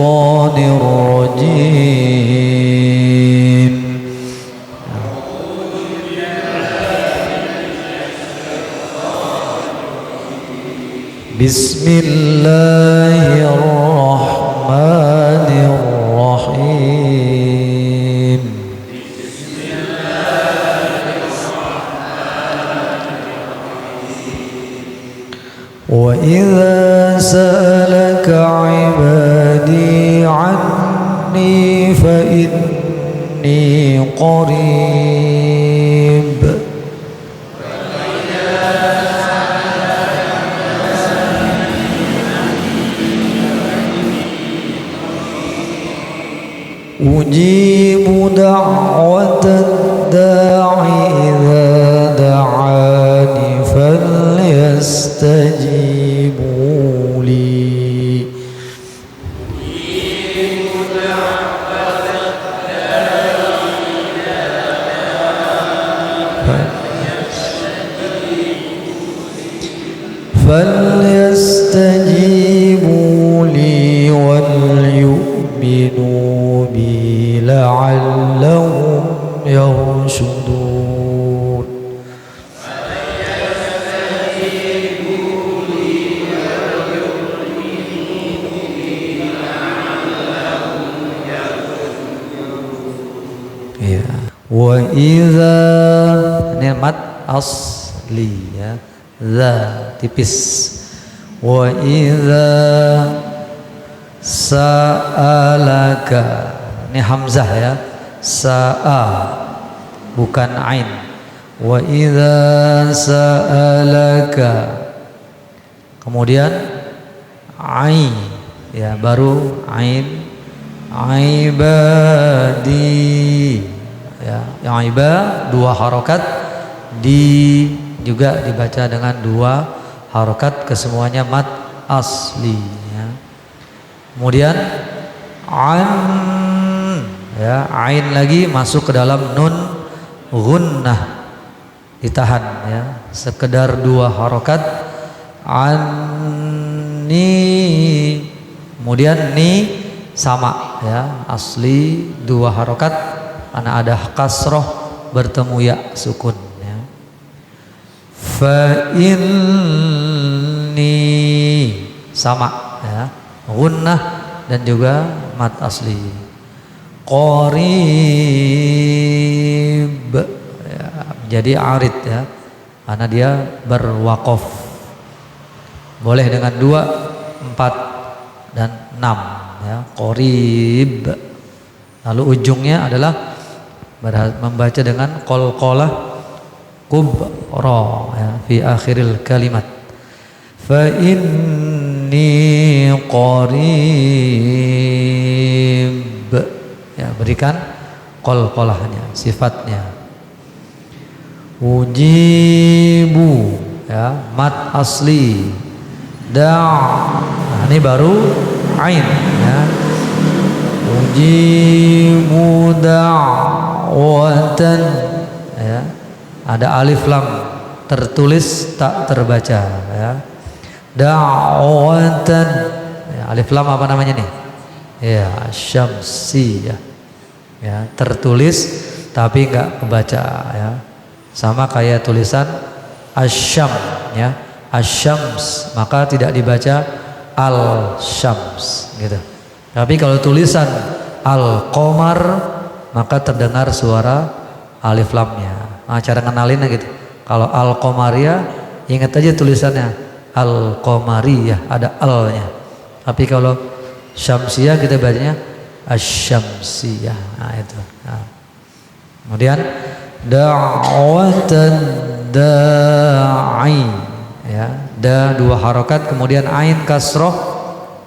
syaitanir rajim. Bismillahirrahmanirrahim. Wa idza sa'alaka 'ibadi 'anni fa inni qarib. Ujibu da'watad da'i idza da'ani falyastajibu li. Falyastajibu li wal yu'minu bi la'allahum yarshudun. Ya. Wa idza ni'mat asli ya. Za tipis. Wa idza sa'alaka, ini hamzah ya, sa'a bukan ain. Wa idza sa'alaka, kemudian ain ya, baru ain, ibadi ya, yang iba dua harokat, di juga dibaca dengan dua harokat, kesemuanya mat asli ya. Kemudian an ya, ain lagi masuk ke dalam nun gunnah, ditahan ya, sekedar dua harokat, anni, kemudian ni sama ya, asli dua harokat, karena ada kasroh bertemu ya sukun ya. Fa inni sama ya, gunnah dan juga mat asli. Qarib ya, menjadi arid ya, karena dia berwaqaf. Boleh dengan 2, 4 dan 6 ya, qarib. Lalu ujungnya adalah membaca dengan qalqalah kubra ya, fi akhiril kalimat. Fa inni qarib ya, berikan qalqalahnya, sifatnya. Ujibu ya, mat asli. Nah, ini baru ain ya. Ujibu da'watan ya, ada alif lam tertulis tak terbaca ya. Da'watan ya, alif lam apa namanya nih ya, syamsi ya, ya tertulis tapi enggak kebaca ya, sama kayak tulisan asyam ya, asyams, maka tidak dibaca al-syams gitu. Tapi kalau tulisan al-qamar maka terdengar suara alif lamnya. Nah, cara ngenalinnya gitu. Kalau al-qamariyah ingat aja tulisannya al-qamariyah, ada al-nya. Tapi kalau syamsiyah kita bacanya asyamsiyah. Nah, itu. Nah. Kemudian da'watan da'i ya, da dua harokat, kemudian ain kasroh.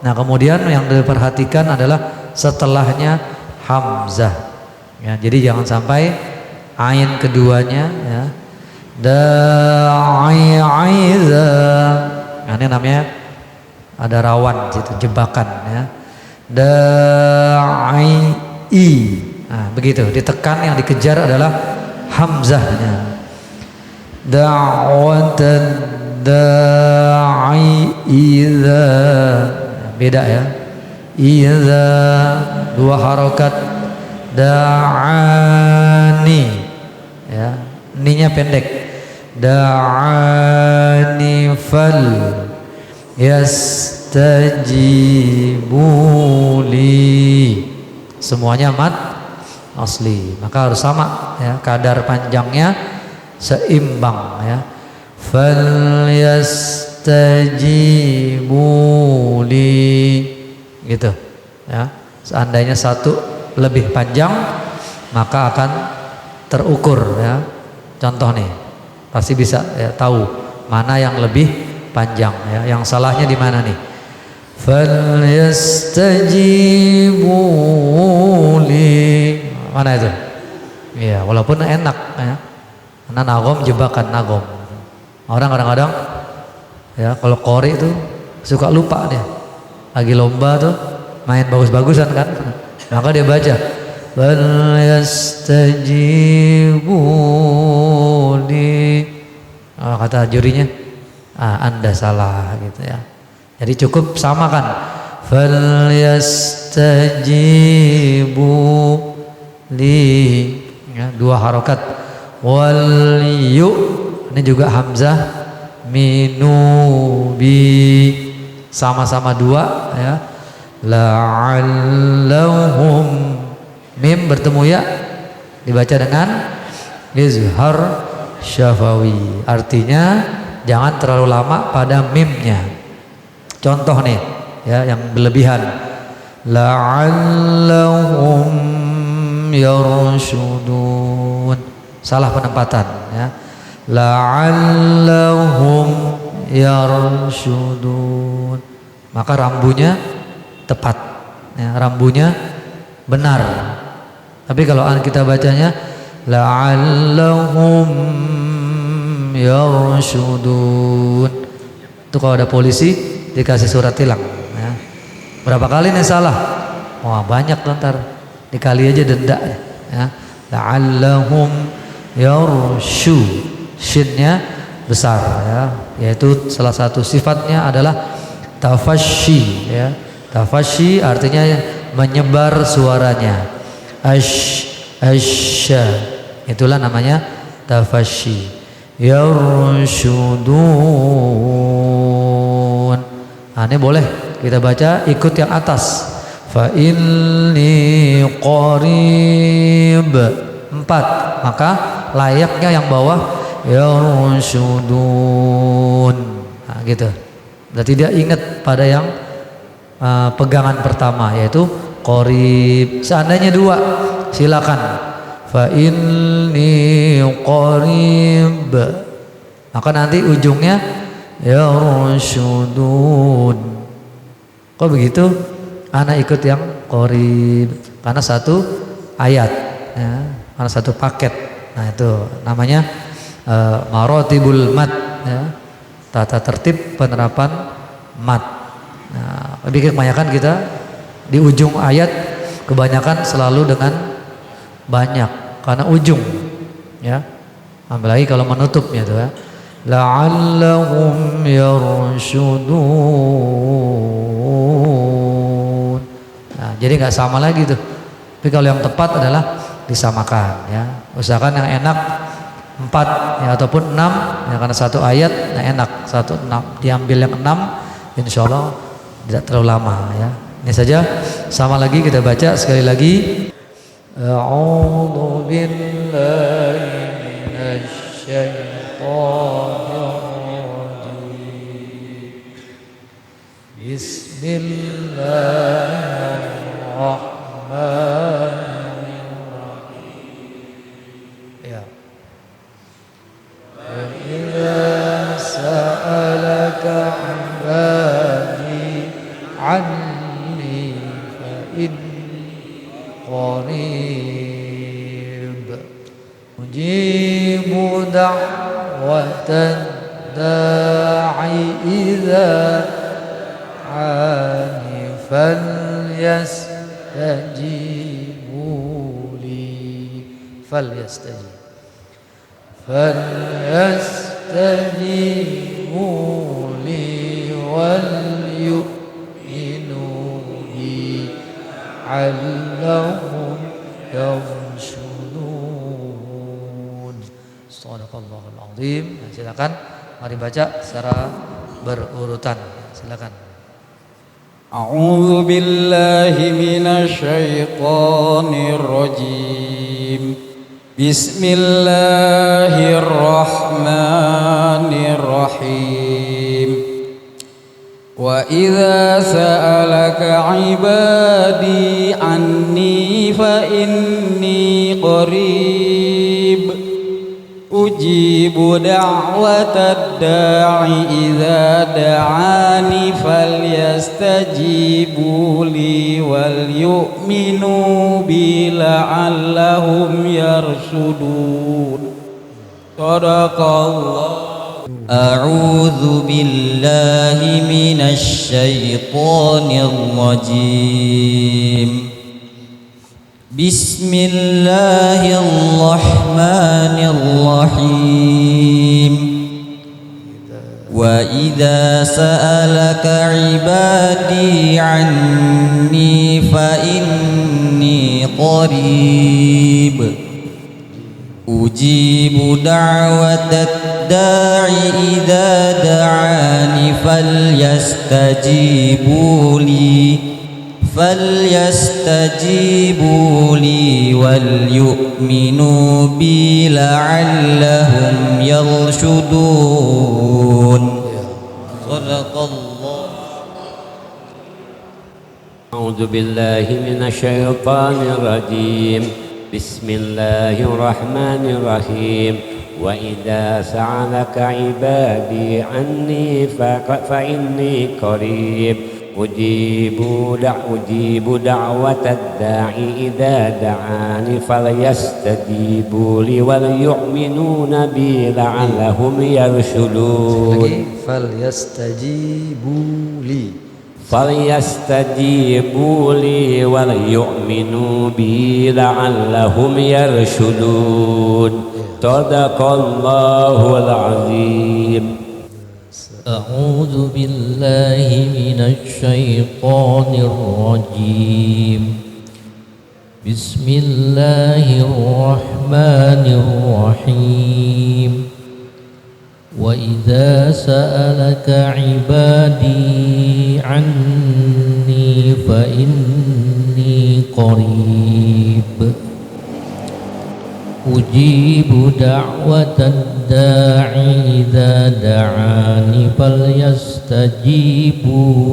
Nah, kemudian yang diperhatikan adalah setelahnya hamzah ya, jadi jangan sampai ain keduanya ya, da'i aiza. Nah, ini namanya ada rawan situ, jebakan ya, da'i. Nah, begitu, ditekan, yang dikejar adalah hamzahnya. Da'watan da'i idza, beda ya. idza, dua harokat, da'ani, ya, ninya pendek, da'ani fal yastajibuli, semuanya mad asli, maka harus sama ya, kadar panjangnya seimbang ya. Fal yastajibuli gitu ya. Seandainya satu lebih panjang maka akan terukur ya. Contoh nih, pasti bisa ya, tahu mana yang lebih panjang ya. Yang salahnya di mana nih? Fal yastajibuli, mana itu? Iya, walaupun enak ya. Karena nagom jebakan nagom. Orang kadang-kadang ya kalau qori itu suka lupa dia. Lagi lomba tuh main bagus-bagusan kan. Maka dia baca bal yastajibuli. Kata jurinya, Anda salah gitu ya. Jadi cukup samakan. Fal yastajibuli ya, dua harokat. Wal yu, ini juga hamzah minubi, sama-sama dua ya. La'allahum, mim bertemu ya, dibaca dengan izhar syafawi, artinya jangan terlalu lama pada mimnya. Contoh nih ya, yang berlebihan, la'allahum yarshudun, salah penempatan ya. La'allahum yarshudun, maka rambunya tepat ya, rambunya benar. Tapi kalau kita bacanya la'allahum yarshudun, itu kalau ada polisi dikasih surat tilang ya. Berapa kali nih salah? Wah banyak ntar, dikali aja denda ya. La'allahum yarshu, shinnya besar ya, yaitu salah satu sifatnya adalah tafasyi ya. Tafasyi artinya menyebar suaranya. Asya, itulah namanya tafasyi. Yarshudun, ini boleh kita baca ikut yang atas. Fa inni qarib, 4, maka layaknya yang bawah yarshudun. Nah, gitu. Berarti dia ingat pada yang pegangan pertama yaitu qarib. Seandainya 2 silakan. Fa inni qarib, maka nanti ujungnya yarshudun. Kok begitu? Ana ikut yang qarib karena satu ayat ya, karena satu paket. Nah itu namanya maratibul mad ya, tata tertib penerapan mad. Nah, lebih kebanyakan kita di ujung ayat kebanyakan selalu dengan banyak karena ujung ya, apalagi kalau menutupnya itu ya, la'allahum yarshudun. Nah, jadi nggak sama lagi tuh. Tapi kalau yang tepat adalah disamakan ya. Usahakan yang enak 4 ya, ataupun 6 ya, karena satu ayat nah enak 1 6 diambil yang 6 insyaallah tidak terlalu lama ya. Ini saja, sama lagi kita baca sekali lagi. A'udzu billahi minasy syaithanir rajim. Bismillahirrahmanirrahim. Ya. Wa idza sa'alaka 'ibadi 'anni fa inni qarib ujibu da'watan da'i idza ani falyastajibu li falyastajibu li wal yu'minu bi la'allahum yarshudun. Shadaqallahul azim. Silakan mari baca secara berurutan. Silakan. A'udzu billahi minasy syaithanir rajim. Bismillahirrahmanirrahim. Wa idza sa'alaka 'ibadi 'anni fa inni qarib ujibu da'watad da'i idza da'ani falyastajibu li wal yu'minu bi la'allahum yarshudun. Shadaqallah. A'udzu billahi minasy syaithanir rajim. Bismillahirrahmanirrahim. Wa idza sa'alaka 'ibadi 'anni fa inni qarib ujibu da'watad da'i idza da'ani falyastajibu li wal yu'minu bi la'allahum yarshudun. Shadaqallah. A'udzu billahi minasy syaithanir rajim. Bismillahirrahmanirrahim. Wa idza sa'alaka 'ibadi 'anni fa inni qarib ujibu da'watad da'i idza da'ani falyastajibu li wal yu'minuna bi la'allahum yarshudun. Falyastajibu li wal yu'minu bi la'allahum yarshudun. Shadaqallahul azim. أعوذ بالله من الشيطان الرجيم. بسم الله الرحمن الرحيم. وإذا سألك عبادي عني فإني قريب أجيب دعوة الداعي إذا دعاني فليستجيبوا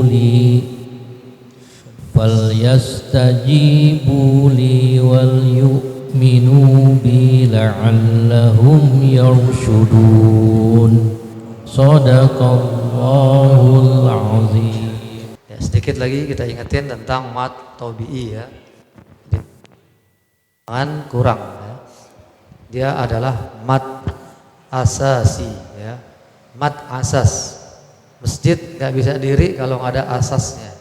لي وليؤمنوا بي لعلهم يرشدون. Shadaqallahul azim. Ya, sedikit lagi kita ingetin tentang mat tabi'i ya. Jangan kurang ya. Dia adalah mat asasi ya. Mat asas. Masjid nggak bisa diri kalau nggak ada asasnya.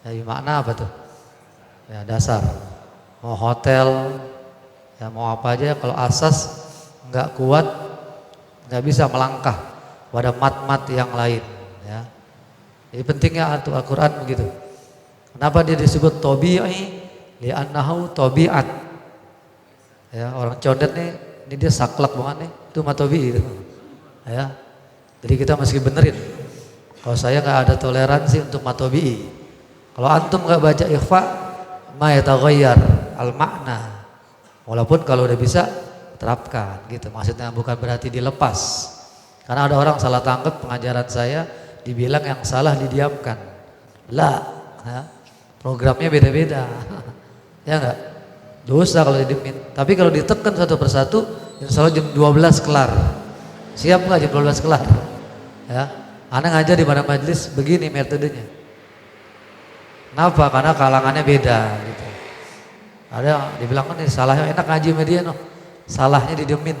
Jadi makna apa tuh? Ya dasar. Mau hotel, ya mau apa aja kalau asas nggak kuat nggak bisa melangkah pada mat-mat yang lain ya. Jadi pentingnya Al-Quran begitu. Kenapa dia disebut tabi'i? Li'annahu tabi'at. Ya, orang condet nih, ini dia saklek banget nih, itu matobi itu. Ya, jadi kita mesti benerin. Kalau saya nggak ada toleransi untuk matobi. Kalau antum nggak baca ikhfa, ma yataghayyar al makna. Walaupun kalau udah bisa terapkan, gitu. Maksudnya bukan berarti dilepas. Karena ada orang salah tangkap pengajaran saya, dibilang yang salah didiamkan. Lah, ya, programnya beda-beda. Ya enggak? Dosa kalau didiemin. Tapi kalau ditekan satu persatu, insya Allah jam 12 kelar. Siap nggak jam 12 kelar? Ya, Anda ngajar di mana majelis begini metodenya. Kenapa? Karena kalangannya beda. Gitu. Ada yang dibilang kan salahnya enak ngaji media no, salahnya didiemin.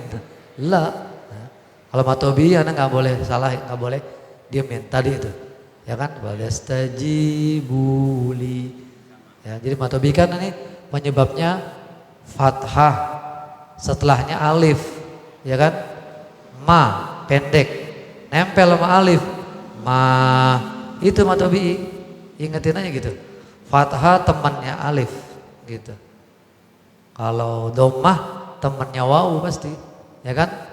Lah, ya. Kalau matobi Anda nggak boleh salah, nggak boleh diemin. Tadi itu, ya kan? Walestajibuli. Ya, jadi matobi kan ini penyebabnya fathah, setelahnya alif, ya kan? Ma pendek, nempel sama alif, ma itu matobi. Ingetin aja gitu. fathah temannya alif gitu. Kalau dhammah temannya wawu pasti, ya kan?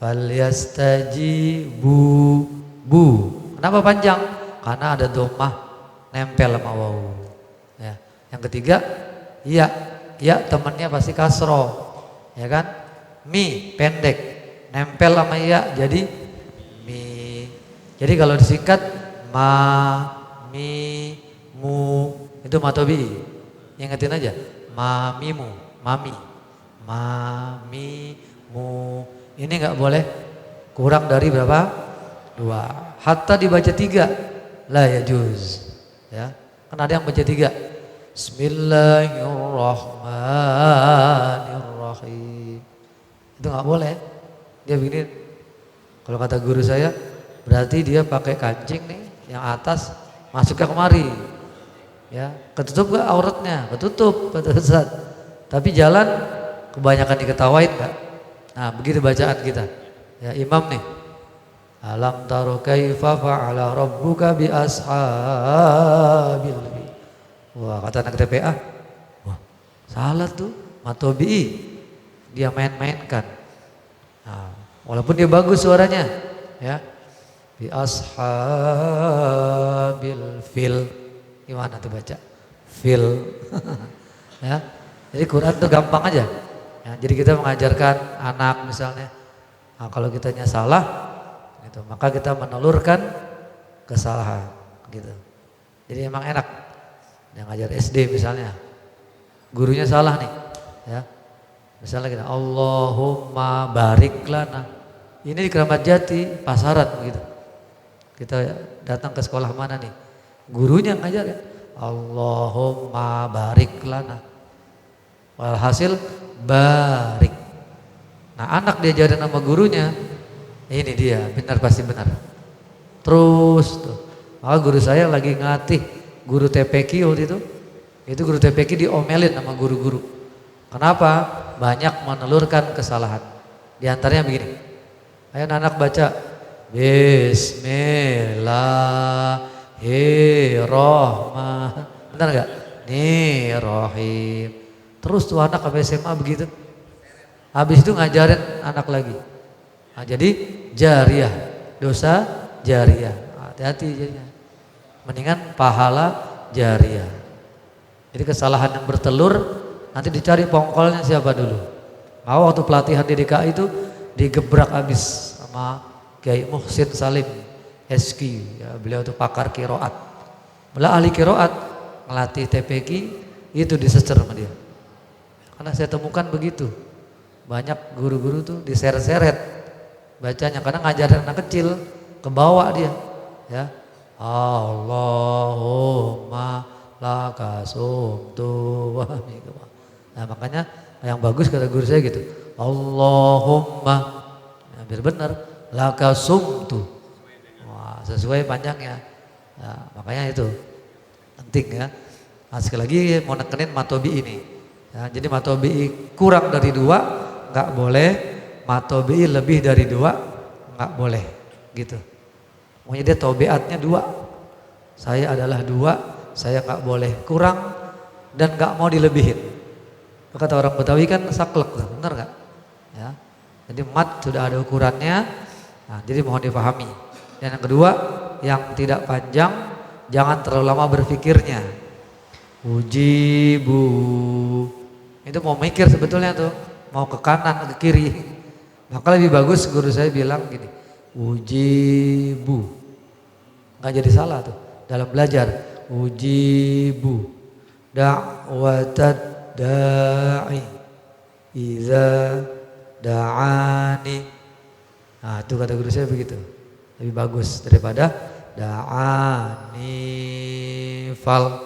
Falyastajibu bu. Kenapa panjang? Karena ada dhammah nempel sama wawu. Ya. Yang ketiga, ya temannya pasti kasroh, ya kan? Mi pendek, nempel sama ya jadi mi. Jadi kalau disingkat ma, mi, mu itu matobi. Ingetin aja, mamimu, mami, mami, mu. Ini nggak boleh kurang dari berapa? 2. Hatta dibaca 3 la yajuz. Ya, kan ada yang baca 3. Bismillahirrahmanirrahim. Itu nggak boleh. Dia begini. Kalau kata guru saya, berarti dia pakai kancing nih, yang atas masuk ke kemari. Ya, ketutup gak auratnya? Ketutup, kata Ustaz. Tapi jalan kebanyakan diketawain gak? Nah, begitu bacaan kita. Ya, imam nih. Alam taro kaifa fa'ala rabbuka bi ashabil fil. Wah, kata anak TPA. Wah, salah tuh. Matobi'i. Dia main-mainkan. Nah, walaupun dia bagus suaranya, ya. Bi ashabil fil. Gimana tuh baca? Fil. Ya. Jadi Quran tuh gampang aja. Ya, jadi kita mengajarkan anak misalnya, nah, kalau kitanya salah, gitu, maka kita menelurkan kesalahan, gitu. Jadi emang enak. Yang ngajar SD misalnya, gurunya salah nih, ya. Misalnya kita, Allahumma barik lana. Ini di Keramat Jati, pasaran begitu. Kita datang ke sekolah mana nih? Gurunya ngajar ya, Allahumma barik lana. Walhasil barik. Nah, anak diajarin sama gurunya, ini dia, benar pasti benar. Terus tuh. Maka guru saya lagi ngelatih guru TPQ waktu itu guru TPQ diomelin sama guru-guru. Kenapa? Banyak menelurkan kesalahan. Di antaranya begini. Ayo anak baca Bismillahirrahmanirrahim. Benar enggak? Nirrahim. Terus tuh anak sampai SMA begitu. Habis itu ngajarin anak lagi. Nah, jadi jariah, dosa jariah. Hati-hati jadinya. Mendingan pahala jariah. Jadi kesalahan yang bertelur nanti dicari pongkolnya siapa dulu. Mau waktu pelatihan di DKI itu digebrak habis sama Kiai Muhsin Salim SQ, ya, beliau itu pakar kiroat. Beliau ahli kiroat, ngelatih TPQ itu disecer sama dia. Karena saya temukan begitu, banyak guru-guru tuh diseret-seret bacanya karena ngajarin anak kecil, kebawa dia, ya. Allahumma lakasumtu wa bikum. Nah, makanya yang bagus kata guru saya gitu, Allahumma, ya, biar benar, lakasumtu. Wah, sesuai panjangnya. Nah, makanya itu penting ya. Nah, sekali lagi mau nekenin matobi ini. Ya, jadi matobi kurang dari 2 nggak boleh, matobi lebih dari 2 nggak boleh, gitu. Pokoknya dia tobeatnya 2. Saya adalah 2, saya nggak boleh kurang dan nggak mau dilebihin. Kata orang Betawi kan saklek, benar nggak? Ya, jadi mat sudah ada ukurannya. Nah, jadi mohon dipahami. Dan yang kedua, yang tidak panjang, jangan terlalu lama berpikirnya. Ujibu. Itu mau mikir sebetulnya tuh, mau ke kanan, ke kiri. Maka lebih bagus guru saya bilang gini, ujibu. Nggak jadi salah tuh dalam belajar. Ujibu da'watad da'i idza da'ani. Nah, itu kata guru saya begitu. Lebih bagus daripada da'ani fal.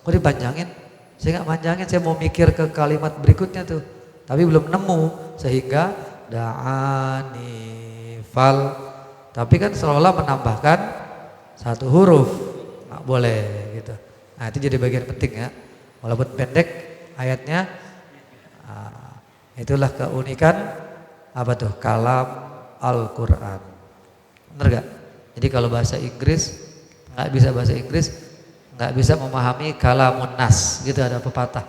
Kok dipanjangin? Saya nggak panjangin, saya mau mikir ke kalimat berikutnya tuh, tapi belum nemu sehingga da'ani fal. Tapi kan seolah menambahkan 1 huruf, nggak boleh gitu. Nah, itu jadi bagian penting ya. Walaupun pendek ayatnya, itulah keunikan apa tuh kalam Al-Quran. Bener gak? Jadi kalau bahasa Inggris nggak bisa bahasa Inggris, nggak bisa memahami kalamun nas, gitu ada pepatah.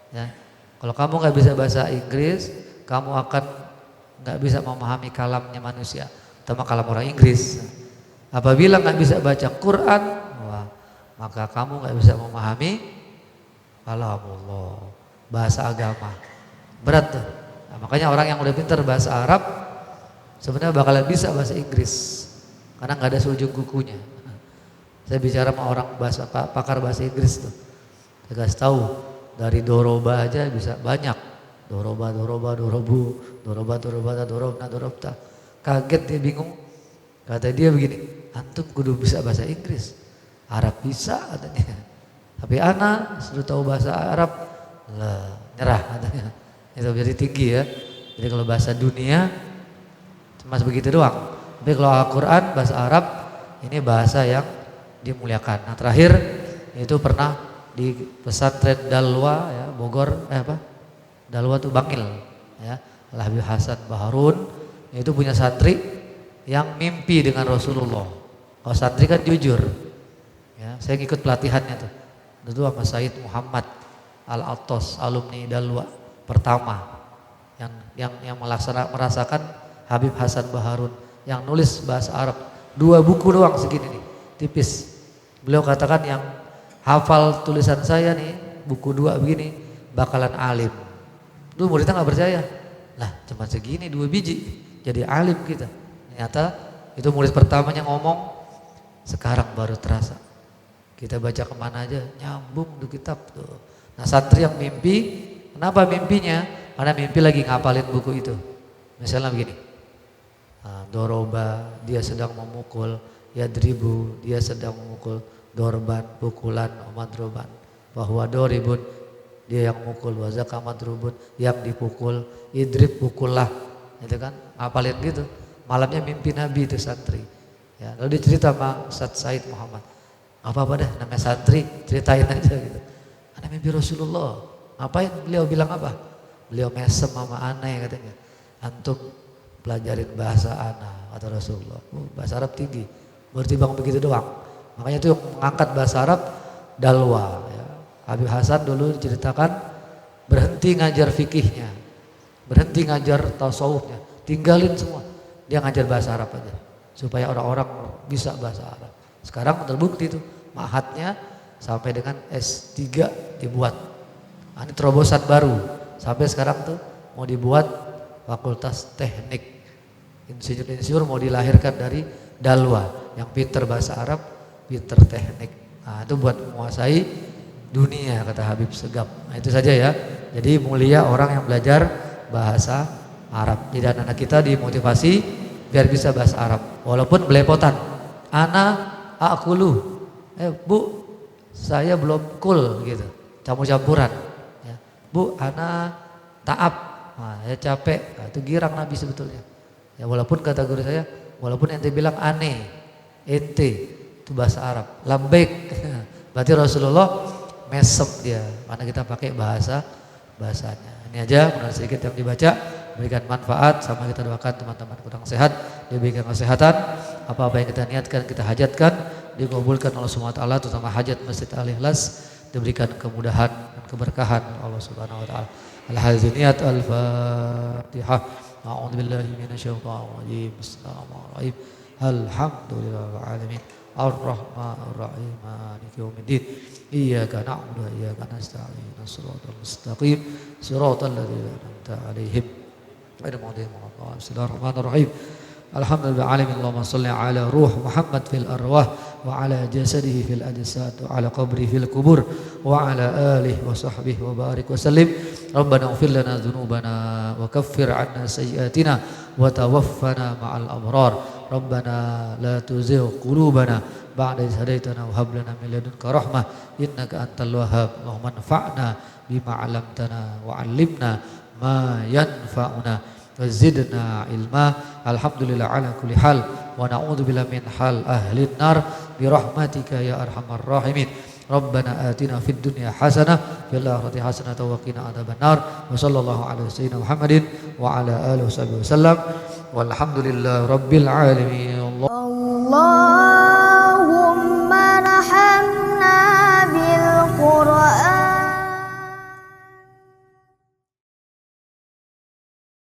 Ya. Kalau kamu nggak bisa bahasa Inggris, kamu akan nggak bisa memahami kalamnya manusia, terutama kalam orang Inggris. Apabila nggak bisa baca Quran, wah, maka kamu nggak bisa memahami kalamullah, bahasa agama. Berat tuh. Nah, makanya orang yang udah pintar bahasa Arab sebenarnya bakalan bisa bahasa Inggris karena nggak ada seujung kukunya. Saya bicara sama orang pakar bahasa Inggris tuh, saya kasih tahu dari doroba aja bisa banyak. Doroba, dorobu, dorobta. Kaget dia, bingung. Kata dia begini, antum kudu bisa bahasa Inggris, Arab bisa katanya. Tapi ana sudah tahu bahasa Arab, lah nyerah katanya. Itu jadi tinggi ya. Jadi kalau bahasa dunia cuma begitu doang. Tapi kalau Al-Quran bahasa Arab ini bahasa yang dimuliakan. Nah terakhir itu pernah di pesantren Dalwa ya, Bogor Dalwa tuh Bangil ya, Habib Hasan Baharun itu punya santri yang mimpi dengan Rasulullah. Kalau santri kan jujur ya, saya ngikut pelatihannya tuh itu sama Said Muhammad Al-Attos, alumni Dalwa pertama yang merasakan Habib Hasan Baharun yang nulis bahasa Arab 2 buku doang segini nih, tipis. Beliau katakan yang hafal tulisan saya nih buku 2 begini bakalan alim. Dulu muridnya nggak percaya, lah cuma segini 2 biji jadi alim kita. Ternyata itu murid pertamanya ngomong, sekarang baru terasa. Kita baca kemana aja nyambung tuh kitab tuh. Nah santri yang mimpi, kenapa mimpinya? Karena mimpi lagi ngapalin buku itu. Misalnya begini, doroba dia sedang memukul, yadribu dia sedang memukul, dorban pukulan, madroban, bahwa doribun dia yang mukul, wazaka madrubun yang dipukul, idrib pukullah, itu kan ngapalin gitu. Malamnya mimpi Nabi itu santri. Ya, lalu dicerita sama Ustaz Said Muhammad. Apa-apa dah namanya santri, ceritain aja gitu. Ana mimpi Rasulullah. Ngapain? Beliau bilang apa? Beliau mesem sama aneh katanya. Antum pelajarin bahasa ana, kata Rasulullah. Bahasa Arab tinggi. Bertimbang begitu doang. Makanya itu yang mengangkat bahasa Arab Dalwa ya. Habib Hasan dulu diceritakan berhenti ngajar fikihnya. Berhenti ngajar tasawufnya. Tinggalin semua. Dia ngajar bahasa Arab aja. Supaya orang-orang bisa bahasa Arab. Sekarang terbukti itu mahatnya sampai dengan S3 dibuat. Nah, ini terobosan baru. Sampai sekarang tuh mau dibuat fakultas teknik. Insinyur-insinyur mau dilahirkan dari Dalwa yang pinter bahasa Arab, pinter teknik. Nah, itu buat menguasai dunia kata Habib Segap. Nah, itu saja ya. Jadi mulia orang yang belajar bahasa Arab. Jadi anak-anak kita dimotivasi biar bisa bahasa Arab. Walaupun belepotan. Ana akulu. Bu, saya belum kul gitu. Campur-campuran. Ya. Bu, ana ta'ab. Nah, saya capek. Nah, itu girang Nabi sebetulnya. Ya walaupun kata guru saya, walaupun ente bilang aneh, ente itu bahasa Arab. Lambek. Berarti Rasulullah mesem dia. Mana kita pakai bahasanya. Ini aja benar sedikit yang dibaca, berikan manfaat, sama kita doakan teman-teman kurang sehat diberikan kesehatan, apa-apa yang kita niatkan kita hajatkan dikabulkan Allah Subhanahu wa taala, terutama hajat Masjid Al-Ikhlas diberikan kemudahan dan keberkahan Allah Subhanahu wa taala. Al-Hazaniyat Al-Fatihah. A'udzubillahi minasyaitonir rajim. Bismillahirrahmanirrahim. Alhamdulillahil alamin. Ar-Rahmanir Rahim. Maliki yaumiddin. Iyyaka na'budu wa iyyaka nasta'in. Shiratal mustaqim. Shiratal ladzina an'amta 'alaihim ghairil maghdubi 'alaihim. Bismillahirrahmanirrahim. Alhamdulillah alamin. Allahumma shalli ala ruh Muhammad fil arwah wa ala jasadihi fil ajsad wa ala qabrihi fil qubur wa ala alihi wa sahbihi wa barik wa sallim. Rabbana ighfir lana dhunubana wa kaffir 'anna sayyi'atina wa tawaffana ma'al abrar. Rabbana la tuzigh qulubana ba'da idh hadaytana wa hab lana min ladunka rahmah innaka antal wahhab. Allahumma anfa'na bima 'allamtana wa 'allimna ma yanfa'una wa zidna ilma. Alhamdulillah ala kulli hal wa na'udzubillahi min hal ahli nar bi rahmatika ya arhamar rahimin. Rabbana atina fid dunya hasanah fil akhirati hasanah wa qina adzabannar. Wa sallallahu ala sayyidina Muhammadin wa ala alihi wasallam. Walhamdulillahi rabbil alamin. Allah